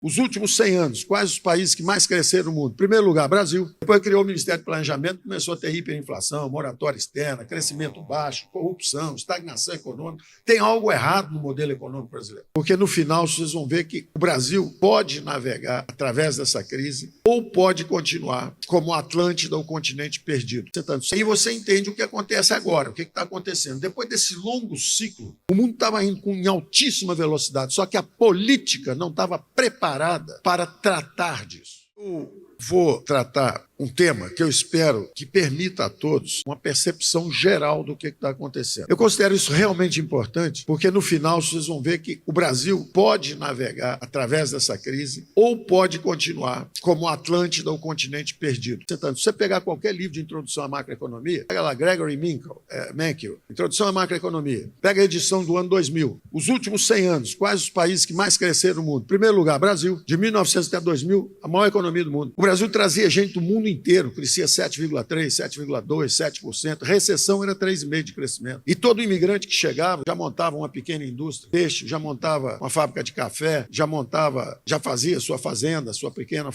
Os últimos 100 anos, quais os países que mais cresceram no mundo? Em primeiro lugar, Brasil. Depois criou o Ministério do Planejamento, começou a ter hiperinflação, moratória externa, crescimento baixo, corrupção, estagnação econômica. Tem algo errado no modelo econômico brasileiro. Porque no final vocês vão ver que o Brasil pode navegar através dessa crise ou pode continuar como Atlântida, o continente perdido. E você entende o que acontece agora, o que está acontecendo. Depois desse longo ciclo, o mundo estava indo em altíssima velocidade, só que a política não estava preparada para tratar disso. Eu vou tratar um tema que eu espero que permita a todos uma percepção geral do que está acontecendo. Eu considero isso realmente importante, porque no final vocês vão ver que o Brasil pode navegar através dessa crise ou pode continuar como Atlântida, o continente perdido. Se você pegar qualquer livro de introdução à macroeconomia, pega lá Gregory Mankiw, Introdução à Macroeconomia, pega a edição do ano 2000. Os últimos 100 anos, quais os países que mais cresceram no mundo? Em primeiro lugar, Brasil. De 1900 até 2000, a maior economia do mundo. O Brasil trazia gente do mundo inteiro, crescia 7,3%, 7,2%, 7%. Recessão era 3,5% de crescimento. E todo imigrante que chegava já montava uma pequena indústria, peixe, já montava uma fábrica de café, já fazia sua fazenda, sua pequena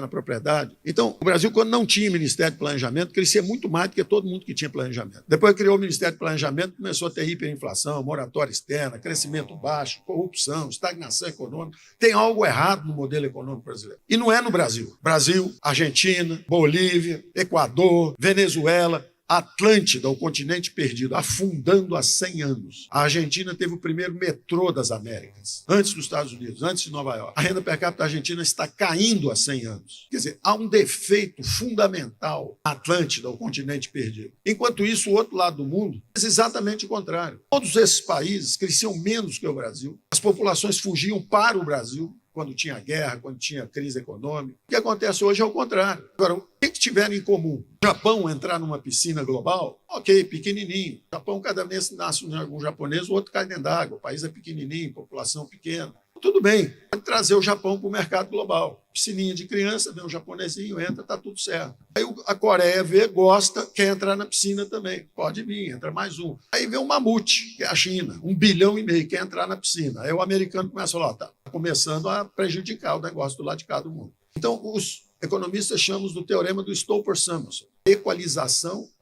propriedade. Então, o Brasil, quando não tinha Ministério de Planejamento, crescia muito mais do que todo mundo que tinha planejamento. Depois criou o Ministério de Planejamento, começou a ter hiperinflação, moratória externa, crescimento baixo, corrupção, estagnação econômica. Tem algo errado no modelo econômico brasileiro. E não é no Brasil. Brasil, Argentina, Bolívia, Equador, Venezuela, Atlântida, o continente perdido, afundando há 100 anos. A Argentina teve o primeiro metrô das Américas, antes dos Estados Unidos, antes de Nova York. A renda per capita da Argentina está caindo há 100 anos. Quer dizer, há um defeito fundamental na Atlântida, o continente perdido. Enquanto isso, o outro lado do mundo é exatamente o contrário. Todos esses países cresciam menos que o Brasil. As populações fugiam para o Brasil quando tinha guerra, quando tinha crise econômica. O que acontece hoje é o contrário. Agora, o que tiveram em comum? O Japão entrar numa piscina global? Ok, pequenininho. O Japão, cada vez nasce um japonês, o outro cai dentro d'água. O país é pequenininho, população pequena. Tudo bem, pode trazer o Japão para o mercado global. Piscininha de criança, vem um japonesinho, entra, está tudo certo. Aí a Coreia vê, gosta, quer entrar na piscina também. Pode vir, entra mais um. Aí vem o mamute, que é a China, 1,5 bilhão, quer entrar na piscina. Aí o americano começa a falar, está começando a prejudicar o negócio do lado de cá do mundo. Então, os economistas chamam do teorema do Stolper-Samuelson.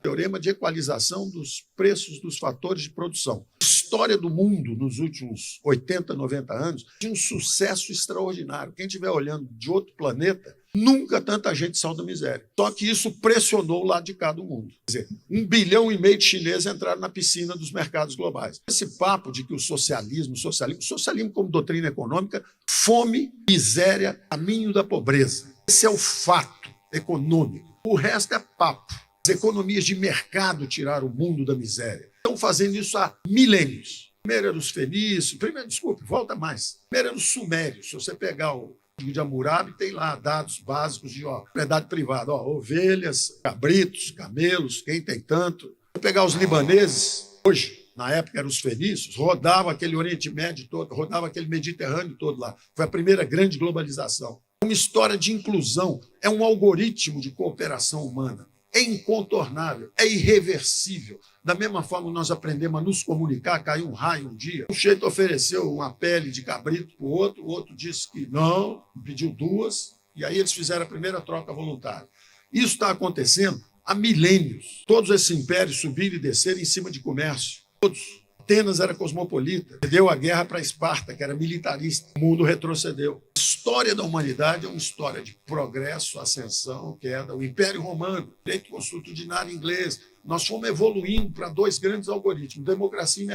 Teorema de equalização dos preços dos fatores de produção. A história do mundo nos últimos 80, 90 anos tinha um sucesso extraordinário. Quem estiver olhando de outro planeta, nunca tanta gente saiu da miséria. Só que isso pressionou o lado de cá do mundo. Quer dizer, 1,5 bilhão de chineses entraram na piscina dos mercados globais. Esse papo de que o socialismo como doutrina econômica, fome, miséria, caminho da pobreza. Esse é o fato econômico. O resto é papo. As economias de mercado tiraram o mundo da miséria. Estão fazendo isso há milênios. Primeiro era os fenícios, volta mais. Primeiro era os sumérios. Se você pegar o de Hammurabi, tem lá dados básicos de propriedade privada. Ovelhas, cabritos, camelos, quem tem tanto. Se pegar os libaneses, hoje, na época eram os fenícios, rodava aquele Oriente Médio todo, rodava aquele Mediterrâneo todo lá. Foi a primeira grande globalização. Uma história de inclusão, é um algoritmo de cooperação humana. É incontornável, é irreversível. Da mesma forma que nós aprendemos a nos comunicar, caiu um raio um dia, um sujeito ofereceu uma pele de cabrito para o outro disse que não, pediu 2, e aí eles fizeram a primeira troca voluntária. Isso está acontecendo há milênios. Todos esses impérios subiram e desceram em cima de comércio. Todos. Atenas era cosmopolita, deu a guerra para Esparta, que era militarista. O mundo retrocedeu. A história da humanidade é uma história de progresso, ascensão, queda. O Império Romano, direito constitucional inglês, nós fomos evoluindo para 2 grandes algoritmos, democracia e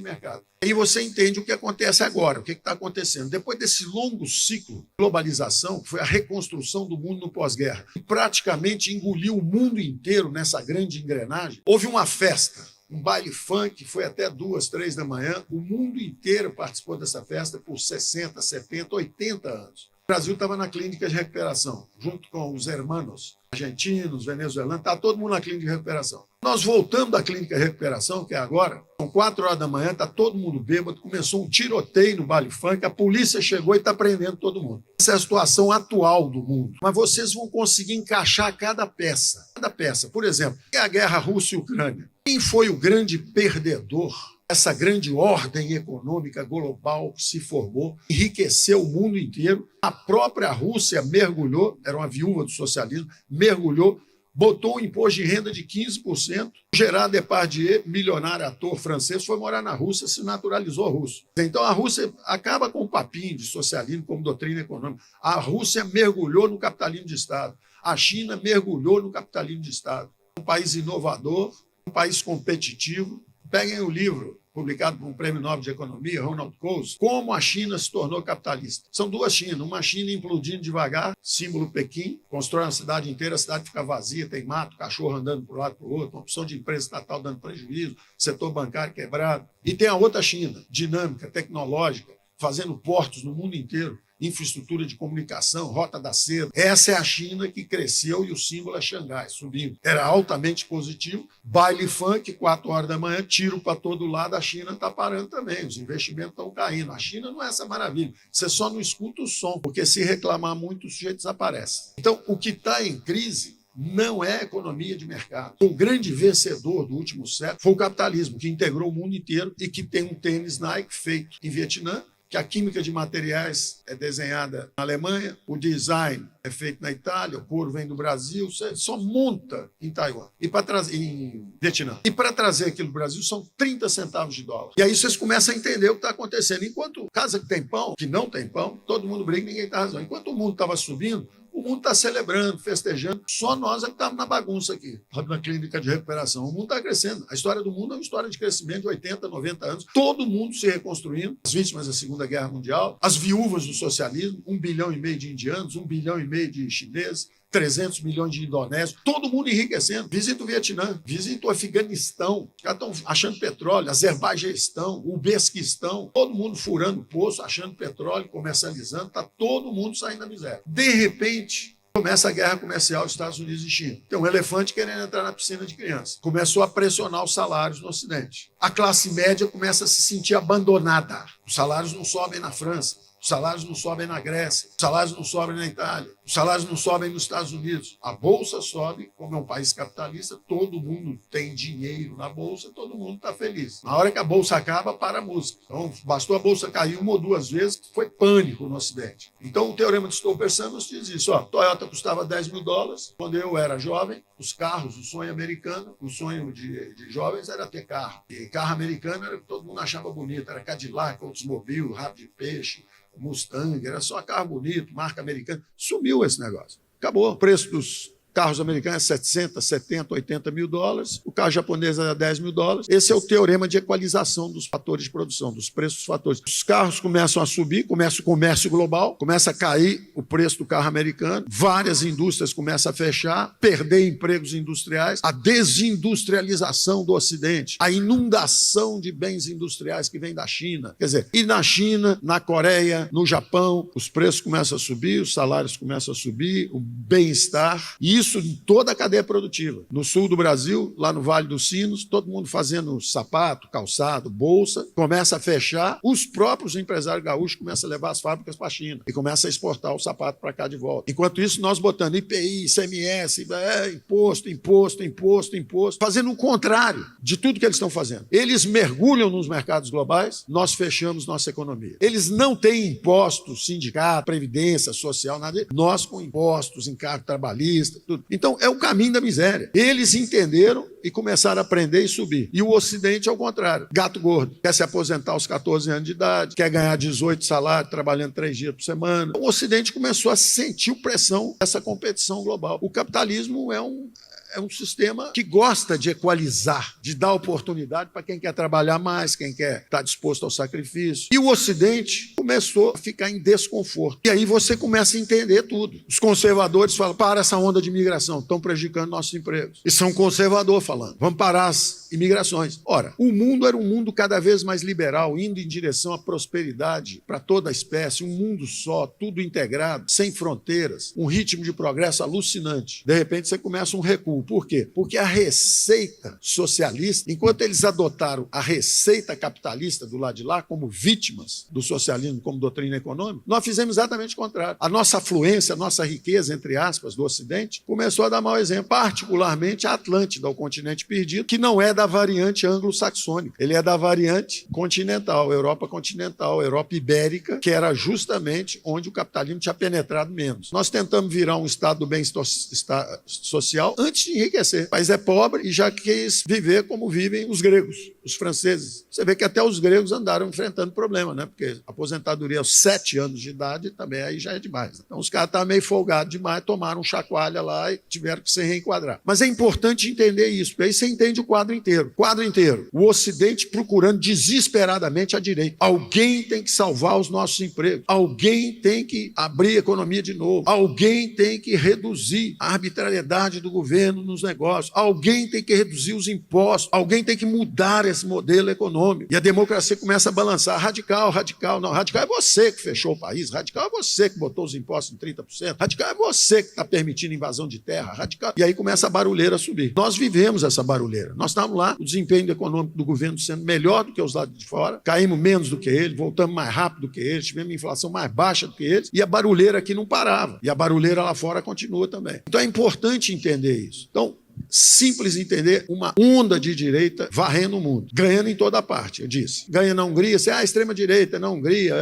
mercado. Aí você entende o que acontece agora, o que está acontecendo. Depois desse longo ciclo de globalização, que foi a reconstrução do mundo no pós-guerra, que praticamente engoliu o mundo inteiro nessa grande engrenagem, houve uma festa. Um baile funk, foi até 2, 3 da manhã. O mundo inteiro participou dessa festa por 60, 70, 80 anos. O Brasil estava na clínica de recuperação, junto com os hermanos argentinos, venezuelanos, está todo mundo na clínica de recuperação. Nós voltamos da clínica de recuperação, que é agora, são 4 horas da manhã, está todo mundo bêbado, começou um tiroteio no baile funk, a polícia chegou e está prendendo todo mundo. Essa é a situação atual do mundo. Mas vocês vão conseguir encaixar cada peça. Por exemplo, é a guerra Rússia e Ucrânia. Quem foi o grande perdedor essa grande ordem econômica global se formou, enriqueceu o mundo inteiro. A própria Rússia mergulhou, era uma viúva do socialismo, mergulhou, botou um imposto de renda de 15%. Gerard Depardieu, milionário ator francês, foi morar na Rússia, se naturalizou russo. Então a Rússia acaba com o papinho de socialismo como doutrina econômica. A Rússia mergulhou no capitalismo de Estado. A China mergulhou no capitalismo de Estado. Um país inovador, um país competitivo. Peguem o livro publicado por um prêmio Nobel de Economia, Ronald Coase, Como a China se tornou capitalista. São duas Chinas, uma China implodindo devagar, símbolo Pequim, constrói uma cidade inteira, a cidade fica vazia, tem mato, cachorro andando para um lado para o outro, uma opção de empresa estatal dando prejuízo, setor bancário quebrado. E tem a outra China, dinâmica, tecnológica, fazendo portos no mundo inteiro, infraestrutura de comunicação, rota da seda. Essa é a China que cresceu e o símbolo é Xangai, subindo. Era altamente positivo, baile funk, 4 horas da manhã, tiro para todo lado, a China está parando também, os investimentos estão caindo. A China não é essa maravilha, você só não escuta o som, porque se reclamar muito, o sujeito desaparece. Então, o que está em crise não é a economia de mercado. O grande vencedor do último século foi o capitalismo, que integrou o mundo inteiro e que tem um tênis Nike feito em Vietnã, que a química de materiais é desenhada na Alemanha, o design é feito na Itália, o couro vem do Brasil, você só monta em Taiwan, em Vietnã. E para trazer aquilo do Brasil são 30 centavos de dólar. E aí vocês começam a entender o que está acontecendo. Enquanto casa que tem pão, que não tem pão, todo mundo briga, ninguém está razão. Enquanto o mundo estava subindo, o mundo está celebrando, festejando. Só nós é que estamos na bagunça aqui, na clínica de recuperação. O mundo está crescendo. A história do mundo é uma história de crescimento de 80, 90 anos. Todo mundo se reconstruindo. As vítimas da Segunda Guerra Mundial, as viúvas do socialismo, 1,5 bilhão de indianos, 1,5 bilhão de chineses, 300 milhões de indonésios, todo mundo enriquecendo. Visita o Vietnã, visita o Afeganistão, já estão achando petróleo, Azerbaijão, o Uzbequistão, todo mundo furando poço, achando petróleo, comercializando, está todo mundo saindo da miséria. De repente, começa a guerra comercial dos Estados Unidos e China. Tem um elefante querendo entrar na piscina de criança. Começou a pressionar os salários no Ocidente. A classe média começa a se sentir abandonada. Os salários não sobem na França. Os salários não sobem na Grécia, os salários não sobem na Itália, os salários não sobem nos Estados Unidos. A Bolsa sobe, como é um país capitalista, todo mundo tem dinheiro na Bolsa, todo mundo está feliz. Na hora que a Bolsa acaba, para a música. Então, bastou a Bolsa cair 1 ou 2 vezes, foi pânico no Ocidente. Então, o Teorema de Stolper-Samuels diz isso. Toyota custava $10 mil. Quando eu era jovem, os carros, o sonho americano, o sonho de jovens era ter carro. E carro americano era o que todo mundo achava bonito, era Cadillac, Oldsmobile, rabo de peixe, Mustang, era só carro bonito, marca americana. Sumiu esse negócio. Acabou. O preço dos carros americanos é 60, 70, 80 mil dólares. O carro japonês é 10 mil dólares. Esse é o teorema de equalização dos fatores de produção, dos preços dos fatores. Os carros começam a subir, começa o comércio global, começa a cair o preço do carro americano, várias indústrias começam a fechar, perder empregos industriais, a desindustrialização do Ocidente, a inundação de bens industriais que vem da China. Quer dizer, e na China, na Coreia, no Japão, os preços começam a subir, os salários começam a subir, o bem-estar, e isso em toda a cadeia produtiva. No sul do Brasil, lá no Vale dos Sinos, todo mundo fazendo sapato, calçado, bolsa, começa a fechar, os próprios empresários gaúchos começam a levar as fábricas para a China e começam a exportar o sapato para cá de volta. Enquanto isso, nós botando IPI, ICMS, imposto, fazendo o contrário de tudo que eles estão fazendo. Eles mergulham nos mercados globais, nós fechamos nossa economia. Eles não têm impostos, sindicato, previdência social, nada. Nós com impostos, encargo trabalhista, tudo. Então, é o caminho da miséria. Eles entenderam e começaram a aprender e subir. E o Ocidente, ao contrário. Gato gordo. Quer se aposentar aos 14 anos de idade, quer ganhar 18 salários, trabalhando 3 dias por semana. O Ocidente começou a sentir pressão dessa competição global. O capitalismo é um sistema que gosta de equalizar, de dar oportunidade para quem quer trabalhar mais, quem quer estar disposto ao sacrifício. E o Ocidente começou a ficar em desconforto. E aí você começa a entender tudo. Os conservadores falam, para essa onda de imigração, estão prejudicando nossos empregos. E são conservadores falando, vamos parar as imigrações. Ora, o mundo era um mundo cada vez mais liberal, indo em direção à prosperidade para toda a espécie, um mundo só, tudo integrado, sem fronteiras, um ritmo de progresso alucinante. De repente você começa um recuo. Por quê? Porque a receita socialista, enquanto eles adotaram a receita capitalista do lado de lá como vítimas do socialismo como doutrina econômica, nós fizemos exatamente o contrário. A nossa afluência, a nossa riqueza, entre aspas, do Ocidente, começou a dar mau exemplo, particularmente a Atlântida, o continente perdido, que não é da variante anglo-saxônica, ele é da variante continental, Europa continental, Europa ibérica, que era justamente onde o capitalismo tinha penetrado menos. Nós tentamos virar um estado do bem-estar social antes de enriquecer. O país é pobre e já quis viver como vivem os gregos, os franceses. Você vê que até os gregos andaram enfrentando problema, né? Porque aposentadoria aos 7 anos de idade também aí já é demais. Então os caras estavam meio folgados demais, tomaram um chacoalha lá e tiveram que se reenquadrar. Mas é importante entender isso, porque aí você entende o quadro inteiro. Quadro inteiro. O Ocidente procurando desesperadamente a direita. Alguém tem que salvar os nossos empregos. Alguém tem que abrir a economia de novo. Alguém tem que reduzir a arbitrariedade do governo nos negócios. Alguém tem que reduzir os impostos. Alguém tem que mudar esse modelo econômico. E a democracia começa a balançar. Radical, radical. Não, radical é você que fechou o país. Radical é você que botou os impostos em 30%. Radical é você que está permitindo invasão de terra. Radical. E aí começa a barulheira a subir. Nós vivemos essa barulheira. Nós estávamos lá, o desempenho econômico do governo sendo melhor do que os lados de fora. Caímos menos do que ele, voltamos mais rápido do que eles, tivemos inflação mais baixa do que eles. E a barulheira aqui não parava. E a barulheira lá fora continua também. Então é importante entender isso. Então, simples entender, uma onda de direita varrendo o mundo, ganhando em toda parte, eu disse. Ganha na Hungria, você, extrema-direita na Hungria,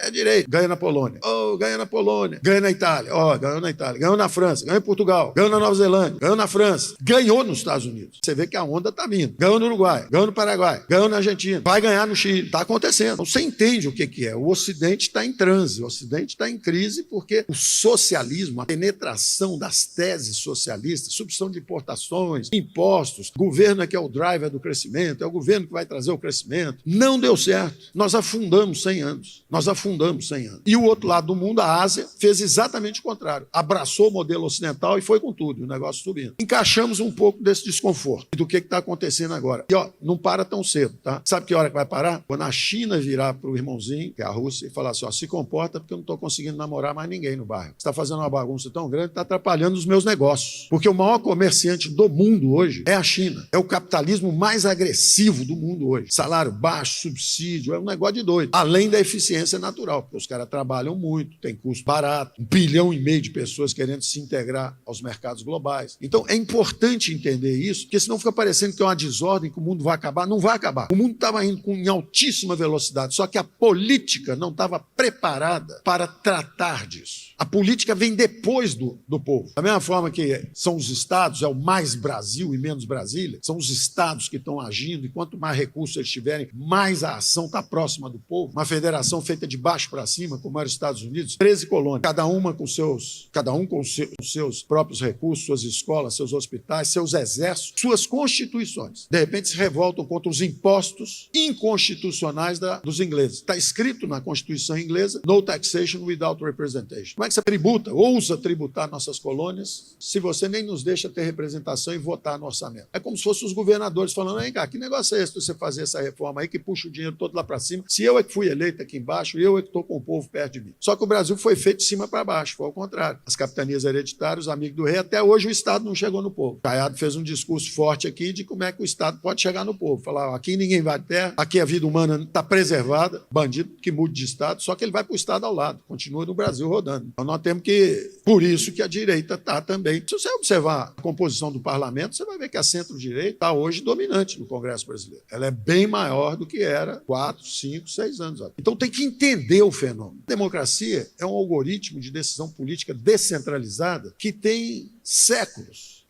é direita, ganha na Polônia. Ganha na Polônia, ganha na Itália, ganhou na Itália, ganhou na França, ganhou em Portugal, ganhou na Nova Zelândia, ganhou na França, ganhou nos Estados Unidos. Você vê que a onda está vindo. Ganhou no Uruguai, ganhou no Paraguai, ganhou na Argentina, vai ganhar no Chile, está acontecendo. Então, você entende o que é. O Ocidente está em transe, o Ocidente está em crise porque o socialismo, a penetração das teses socialistas, substituição de importações, impostos, o governo é que é o driver do crescimento, é o governo que vai trazer o crescimento. Não deu certo. Nós afundamos 100 anos. E o outro lado do mundo, a Ásia, fez exatamente o contrário. Abraçou o modelo ocidental e foi com tudo, e o negócio subindo. Encaixamos um pouco desse desconforto e do que está acontecendo agora. E não para tão cedo, tá? Sabe que hora que vai parar? Quando a China virar para o irmãozinho, que é a Rússia, e falar assim, se comporta porque eu não estou conseguindo namorar mais ninguém no bairro. Você está fazendo uma bagunça tão grande que está atrapalhando os meus negócios. Porque o maior comerciante do mundo hoje é a China. É o capitalismo mais agressivo do mundo hoje. Salário baixo, subsídio, é um negócio de doido. Além da eficiência natural, porque os caras trabalham muito, tem custo barato, 1,5 bilhão de pessoas querendo se integrar aos mercados globais. Então é importante entender isso, porque senão fica parecendo que é uma desordem, que o mundo vai acabar. Não vai acabar. O mundo estava indo em altíssima velocidade, só que a política não estava preparada para tratar disso. A política vem depois do povo. Da mesma forma que são os estados, é o mais Brasil e menos Brasília, são os estados que estão agindo, e quanto mais recursos eles tiverem, mais a ação está próxima do povo. Uma federação feita de baixo para cima, como era os Estados Unidos, 13 colônias, cada um com os seus próprios recursos, suas escolas, seus hospitais, seus exércitos, suas constituições. De repente se revoltam contra os impostos inconstitucionais dos ingleses. Está escrito na Constituição inglesa, no taxation without representation. Como é que você tributa, ousa tributar nossas colônias, se você nem nos deixa ter representação e votar no orçamento? É como se fossem os governadores falando, vem cá, que negócio é esse de você fazer essa reforma aí que puxa o dinheiro todo lá para cima? Se eu é que fui eleito aqui embaixo, eu é que estou com o povo perto de mim. Só que o Brasil foi feito de cima para baixo, foi ao contrário. As capitanias hereditárias, os amigos do rei, até hoje o Estado não chegou no povo. Caiado fez um discurso forte aqui de como é que o Estado pode chegar no povo. Falar, aqui ninguém vai de terra, aqui a vida humana está preservada, bandido que mude de Estado, só que ele vai para o Estado ao lado, continua no Brasil rodando. Então nós temos que, por isso que a direita está também. Se você observar a composição do parlamento, você vai ver que a centro-direita está hoje dominante no Congresso brasileiro. Ela é bem maior do que era 4, 5, 6 anos atrás. Então tem que entender o fenômeno. A democracia é um algoritmo de decisão política descentralizada que tem séculos,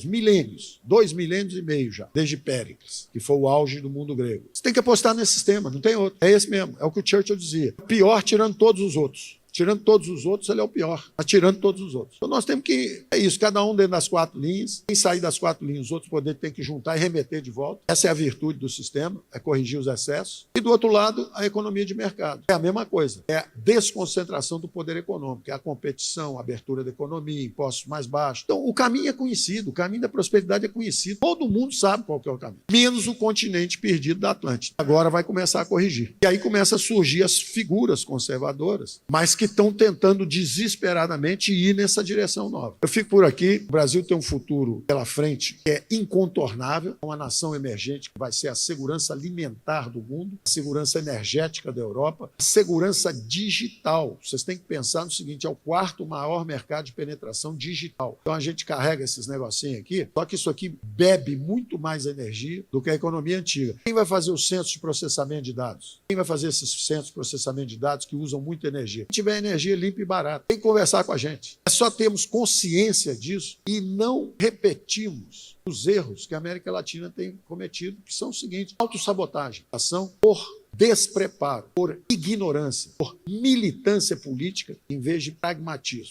milênios, 2,5 milênios já, desde Péricles, que foi o auge do mundo grego. Você tem que apostar nesse sistema, não tem outro. É esse mesmo, é o que o Churchill dizia. Pior tirando todos os outros. Tirando todos os outros, ele é o pior. Mas tirando todos os outros. Então nós temos que... É isso, cada um dentro das 4 linhas. Quem sair das 4 linhas, os outros poderes têm que juntar e remeter de volta. Essa é a virtude do sistema, é corrigir os excessos. E do outro lado, a economia de mercado. É a mesma coisa. É a desconcentração do poder econômico. É a competição, a abertura da economia, impostos mais baixos. Então o caminho é conhecido. O caminho da prosperidade é conhecido. Todo mundo sabe qual que é o caminho. Menos o continente perdido da Atlântida. Agora vai começar a corrigir. E aí começa a surgir as figuras conservadoras, mas que estão tentando desesperadamente ir nessa direção nova. Eu fico por aqui. O Brasil tem um futuro pela frente que é incontornável, uma nação emergente que vai ser a segurança alimentar do mundo, a segurança energética da Europa, a segurança digital. Vocês têm que pensar no seguinte, é o quarto maior mercado de penetração digital. Então a gente carrega esses negocinhos aqui, só que isso aqui bebe muito mais energia do que a economia antiga. Quem vai fazer os centros de processamento de dados? Quem vai fazer esses centros de processamento de dados que usam muita energia? Se tiver energia limpa e barata, tem que conversar com a gente. É só termos consciência disso e não repetirmos os erros que a América Latina tem cometido, que são os seguintes: autossabotagem, ação por despreparo, por ignorância, por militância política, em vez de pragmatismo.